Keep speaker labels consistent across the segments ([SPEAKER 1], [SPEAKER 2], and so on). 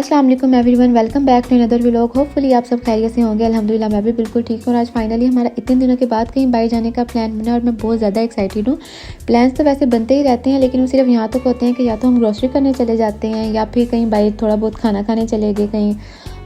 [SPEAKER 1] अस्सलाम वालेकुम everyone, welcome back to another vlog. Hopefully आप सब खैरियत से होंगे। अल्हम्दुलिल्लाह मैं भी बिल्कुल ठीक हूँ और आज फाइनली हमारा इतने दिनों के बाद कहीं बाहर जाने का प्लान बना और मैं बहुत ज़्यादा एक्साइटेड हूँ। प्लान्स तो वैसे बनते ही रहते हैं लेकिन वो सिर्फ यहाँ तक होते हैं कि या तो हम ग्रोसरी करने चले जाते हैं या फिर कहीं बाहर थोड़ा बहुत खाना खाने चले गए कहीं,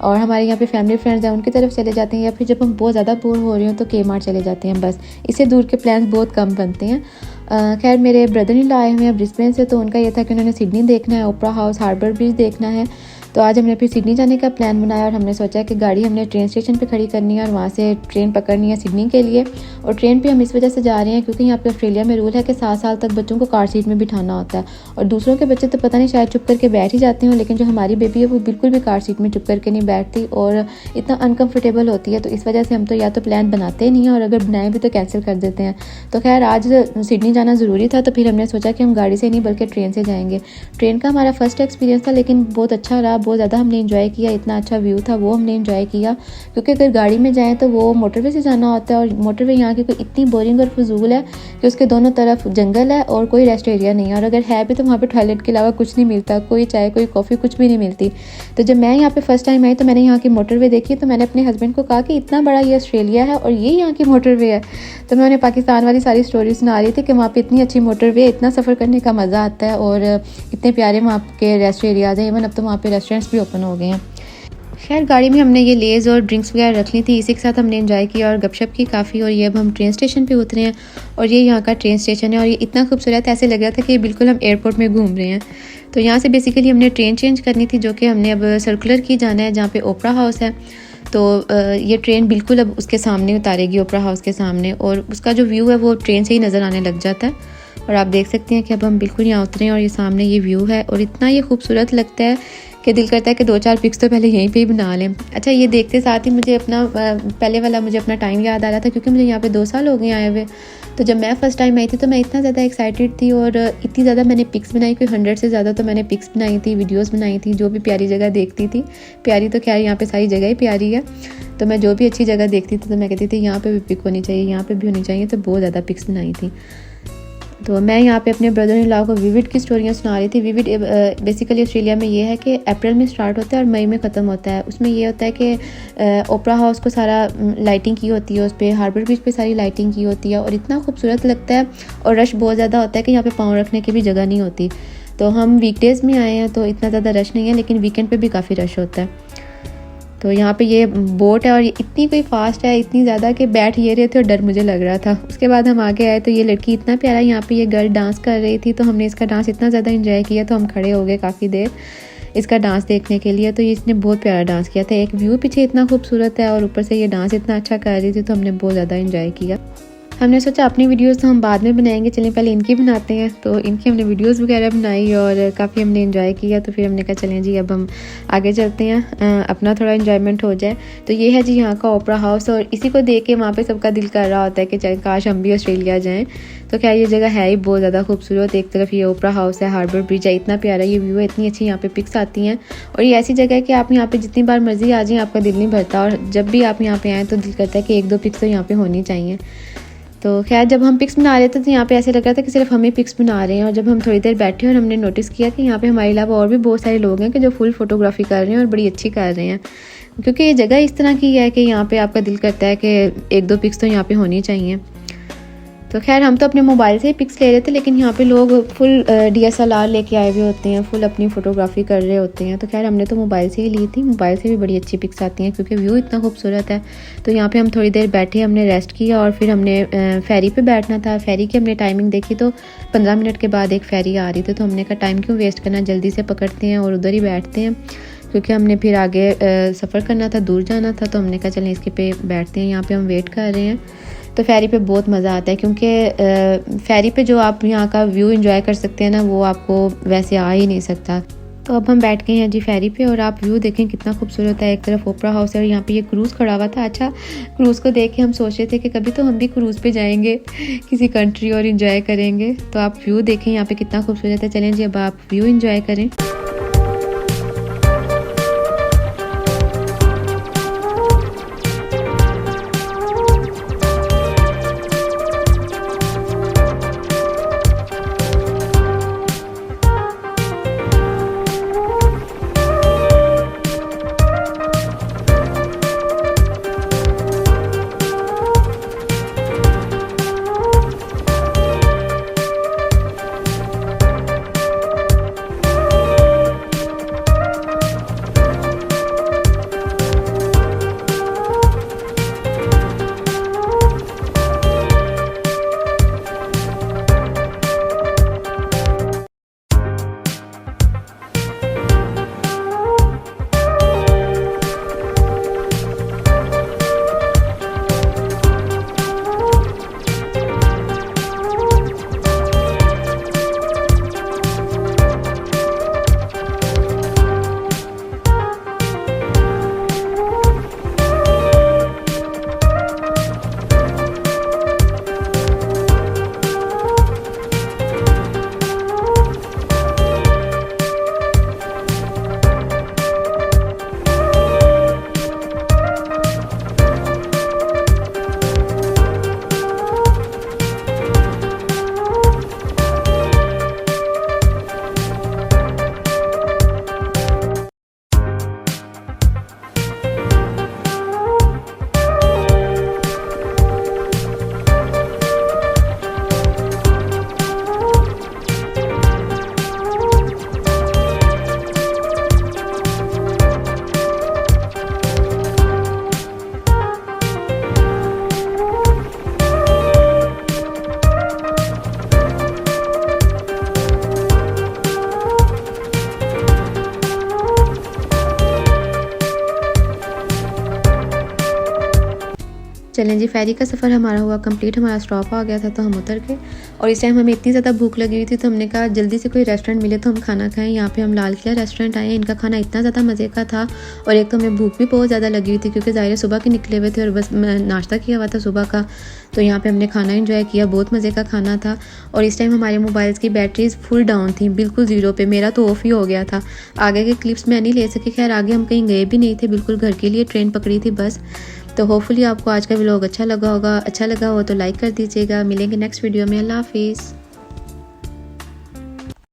[SPEAKER 1] और हमारे यहाँ पे फैमिली फ्रेंड्स हैं उनकी तरफ चले जाते हैं, या फिर जब हम बहुत ज़्यादा बोर हो रहे हो तो के मार्ट चले जाते हैं। बस इससे दूर के प्लान्स बहुत कम बनते हैं। खैर मेरे ब्रदर इन लॉ आए हुए हैं ब्रिस्बेन से, तो उनका ये था कि उन्होंने सिडनी देखना है, ओपरा हाउस, हार्बर ब्रिज देखना है। तो आज हमने फिर सिडनी जाने का प्लान बनाया और हमने सोचा कि गाड़ी हमने ट्रेन स्टेशन पे खड़ी करनी है और वहाँ से ट्रेन पकड़नी है सिडनी के लिए। और ट्रेन पे हम इस वजह से जा रहे हैं क्योंकि यहाँ पे ऑस्ट्रेलिया में रूल है कि 7 साल तक बच्चों को कार सीट में बिठाना होता है, और दूसरों के बच्चे तो पता नहीं शायद चुप करके बैठ ही जाते हैं, लेकिन जो हमारी बेबी है वो बिल्कुल भी कार सीट में चुप करके नहीं बैठती और इतना अनकम्फर्टेबल होती है। तो इस वजह से हम तो या तो प्लान बनाते ही नहीं हैं और अगर बनाएं भी तो कैंसिल कर देते हैं। तो खैर आज सिडनी जाना ज़रूरी था, तो फिर हमने सोचा कि हम गाड़ी से नहीं बल्कि ट्रेन से जाएंगे। ट्रेन का हमारा फर्स्ट एक्सपीरियंस था लेकिन बहुत अच्छा रहा, बहुत ज़्यादा हमने इंजॉय किया, इतना अच्छा व्यू था वो हमने इंजॉय किया। क्योंकि अगर गाड़ी में जाएं तो वो मोटरवे से जाना होता है और मोटरवे यहाँ की कोई इतनी बोरिंग और फजूल है कि उसके दोनों तरफ जंगल है और कोई रेस्ट एरिया नहीं है, और अगर है भी तो वहाँ पे टॉयलेट के अलावा कुछ नहीं मिलता, कोई चाय कोई कॉफ़ी कुछ भी नहीं मिलती। तो जब मैं यहाँ पे फर्स्ट टाइम आई तो मैंने यहाँ की मोटरवे देखी, तो मैंने अपने हस्बैंड को कहा कि इतना बड़ा ये ऑस्ट्रेलिया है और ये यहाँ की मोटरवे है। तो मैं उन्हें पाकिस्तान वाली सारी स्टोरी सुना रही थी कि वहाँ पे इतनी अच्छी मोटरवे, इतना सफ़र करने का मज़ा आता है और इतने प्यारे वहाँ के रेस्ट एरियाज़ हैं। इवन अब तो वहाँ पे रेस्टोरेंट्स भी ओपन हो गए हैं। खैर गाड़ी में हमने ये लेज़ और ड्रिंक्स वगैरह रख ली थी, इसी के साथ हमने एंजॉय किया और गपशप की काफ़ी। और ये अब हम ट्रेन स्टेशन पे उतरे हैं और ये यहाँ का ट्रेन स्टेशन है और ये इतना खूबसूरत है, ऐसे लग रहा था कि बिल्कुल हम एयरपोर्ट में घूम रहे हैं। तो यहाँ से बेसिकली हमने ट्रेन चेंज करनी थी, जो कि हमने अब सर्कुलर की जाना है जहाँ पे ओपरा हाउस है। तो ये ट्रेन बिल्कुल अब उसके सामने उतारेगी, ओपरा हाउस के सामने, और उसका जो व्यू है वो ट्रेन से ही नज़र आने लग जाता है। और आप देख सकते हैं कि अब हम बिल्कुल यहाँ उतरे हैं और ये सामने ये व्यू है और इतना ये खूबसूरत लगता है कि दिल करता है कि 2-4 पिक्स तो पहले यहीं पे ही बना लें। अच्छा, ये देखते साथ ही मुझे अपना पहले वाला मुझे अपना टाइम याद आ रहा था क्योंकि मुझे यहाँ पे 2 साल हो गए आए हुए। तो जब मैं फ़र्स्ट टाइम आई थी तो मैं इतना ज़्यादा एक्साइटेड थी और इतनी ज़्यादा मैंने पिक्स बनाई, कोई 100 से ज़्यादा तो मैंने पिक्स बनाई थी, वीडियोज़ बनाई थी। जो भी प्यारी जगह देखती थी, प्यारी तो खैर यहाँ पर सारी जगह ही प्यारी है, तो मैं जो भी अच्छी जगह देखती थी तो मैं कहती थी यहाँ पर भी पिक होनी चाहिए, यहाँ पर भी होनी चाहिए। तो बहुत ज़्यादा पिक्स बनाई थी। तो मैं यहाँ पे अपने ब्रदर इन लॉ को विविड की स्टोरियाँ सुना रही थी। विविड बेसिकली ऑस्ट्रेलिया में ये है कि अप्रैल में स्टार्ट होता है और मई में ख़त्म होता है। उसमें ये होता है कि ओपरा हाउस को सारा लाइटिंग की होती है, उस पर हार्बर ब्रिज पे सारी लाइटिंग की होती है और इतना खूबसूरत लगता है। और रश बहुत ज़्यादा होता है कि यहाँ पे पाँव रखने की भी जगह नहीं होती। तो हम वीकडेज़ में आए हैं तो इतना ज़्यादा रश नहीं है, लेकिन वीकेंड पर भी काफ़ी रश होता है। तो यहाँ पे ये बोट है और ये इतनी कोई फास्ट है, इतनी ज़्यादा कि बैठ ये रहे थे और डर मुझे लग रहा था। उसके बाद हम आगे आए तो ये लड़की इतना प्यारा, यहाँ पे ये गर्ल डांस कर रही थी, तो हमने इसका डांस इतना ज़्यादा एंजॉय किया तो हम खड़े हो गए काफ़ी देर इसका डांस देखने के लिए। तो इसने बहुत प्यारा डांस किया था, एक व्यू पीछे इतना खूबसूरत है और ऊपर से ये डांस इतना अच्छा कर रही थी, तो हमने बहुत ज़्यादा एंजॉय किया। हमने सोचा अपनी वीडियोस तो हम बाद में बनाएंगे, चलें पहले इनकी बनाते हैं। तो इनकी हमने वीडियोस वगैरह बनाई और काफ़ी हमने एंजॉय किया। तो फिर हमने कहा चलें जी अब हम आगे चलते हैं, अपना थोड़ा एंजॉयमेंट हो जाए। तो ये है जी यहाँ का ओपरा हाउस, और इसी को देख के वहाँ पे सबका दिल कर रहा होता है कि चल काश हम भी ऑस्ट्रेलिया जाएँ। तो क्या ये जगह है ही बहुत ज़्यादा खूबसूरत। एक तरफ ये ओपरा हाउस है, हार्बर ब्रिज है, इतना प्यारा ये व्यू है, इतनी अच्छी यहाँ पे पिक्स आती हैं। और ये ऐसी जगह है कि आप यहाँ पे जितनी बार मर्जी आ जाएँ आपका दिल नहीं भरता, और जब भी आप यहाँ पे आएँ तो दिल करता है कि 1-2 पिक्स तो यहाँ पे होनी चाहिए। तो खैर जब हम पिक्स बना रहे थे तो यहाँ पे ऐसे लग रहा था कि सिर्फ हम ही पिक्स बना रहे हैं, और जब हम थोड़ी देर बैठे और हमने नोटिस किया कि यहाँ पे हमारे अलावा और भी बहुत सारे लोग हैं कि जो फुल फोटोग्राफी कर रहे हैं और बड़ी अच्छी कर रहे हैं, क्योंकि ये जगह इस तरह की है कि यहाँ पे आपका दिल करता है कि 1-2 पिक्स तो यहाँ पे होनी चाहिए। तो खैर हम तो अपने मोबाइल से ही पिक्स ले रहे थे, लेकिन यहाँ पे लोग फुल DSLR लेके आए हुए होते हैं, फुल अपनी फ़ोटोग्राफी कर रहे होते हैं। तो खैर हमने तो मोबाइल से ही ली थी, मोबाइल से भी बड़ी अच्छी पिक्स आती हैं क्योंकि व्यू इतना खूबसूरत है। तो यहाँ पे हम थोड़ी देर बैठे, हमने रेस्ट किया और फिर हमने फेरी पे बैठना था। फेरी की हमने टाइमिंग देखी तो 15 मिनट के बाद एक फेरी आ रही थी, तो हमने कहा टाइम क्यों वेस्ट करना, जल्दी से पकड़ते हैं और उधर ही बैठते हैं, क्योंकि हमने फिर आगे सफ़र करना था, दूर जाना था। तो हमने कहा चलें इसके पे बैठते हैं, यहाँ पे हम वेट कर रहे हैं। तो फेरी पे बहुत मज़ा आता है क्योंकि फेरी पे जो आप यहाँ का व्यू एंजॉय कर सकते हैं ना, वो आपको वैसे आ ही नहीं सकता। तो अब हम बैठ गए हैं जी फेरी पे और आप व्यू देखें कितना खूबसूरत है। एक तरफ ओपरा हाउस है और यहाँ पे ये क्रूज़ खड़ा हुआ था। अच्छा, क्रूज़ को देख के हम सोच रहे थे कि कभी तो हम भी क्रूज़ पे जाएंगे किसी कंट्री और इन्जॉय करेंगे। तो आप व्यू देखें यहाँ पे कितना खूबसूरत है। चलें जी अब आप व्यू इन्जॉय करें। चलें जी, फेरी का सफ़र हमारा हुआ कंप्लीट, हमारा स्टॉप आ गया था तो हम उतर के, और इस टाइम हमें इतनी ज़्यादा भूख लगी हुई थी तो हमने कहा जल्दी से कोई रेस्टोरेंट मिले तो हम खाना खाएं। यहाँ पे हम लाल किला रेस्टोरेंट आए, इनका खाना इतना ज़्यादा मज़े का था और एक तो हमें भूख भी बहुत ज़्यादा लगी हुई थी क्योंकि ज़ाहिर सुबह के निकले हुए थे और बस नाश्ता किया हुआ था सुबह का। तो यहाँ पे हमने खाना एंजॉय किया, बहुत मज़े का खाना था। और इस टाइम हमारे मोबाइल्स की बैटरीज फुल डाउन थी, बिल्कुल ज़ीरो पे, मेरा तो ऑफ ही हो गया था। आगे के क्लिप्स मैं नहीं ले सकी, खैर आगे हम कहीं गए भी नहीं थे, बिल्कुल घर के लिए ट्रेन पकड़ी थी बस। तो होपफुली आपको आज का व्लॉग अच्छा लगा होगा, अच्छा लगा हो तो लाइक कर दीजिएगा। मिलेंगे नेक्स्ट वीडियो में, अल्लाह हाफिज़।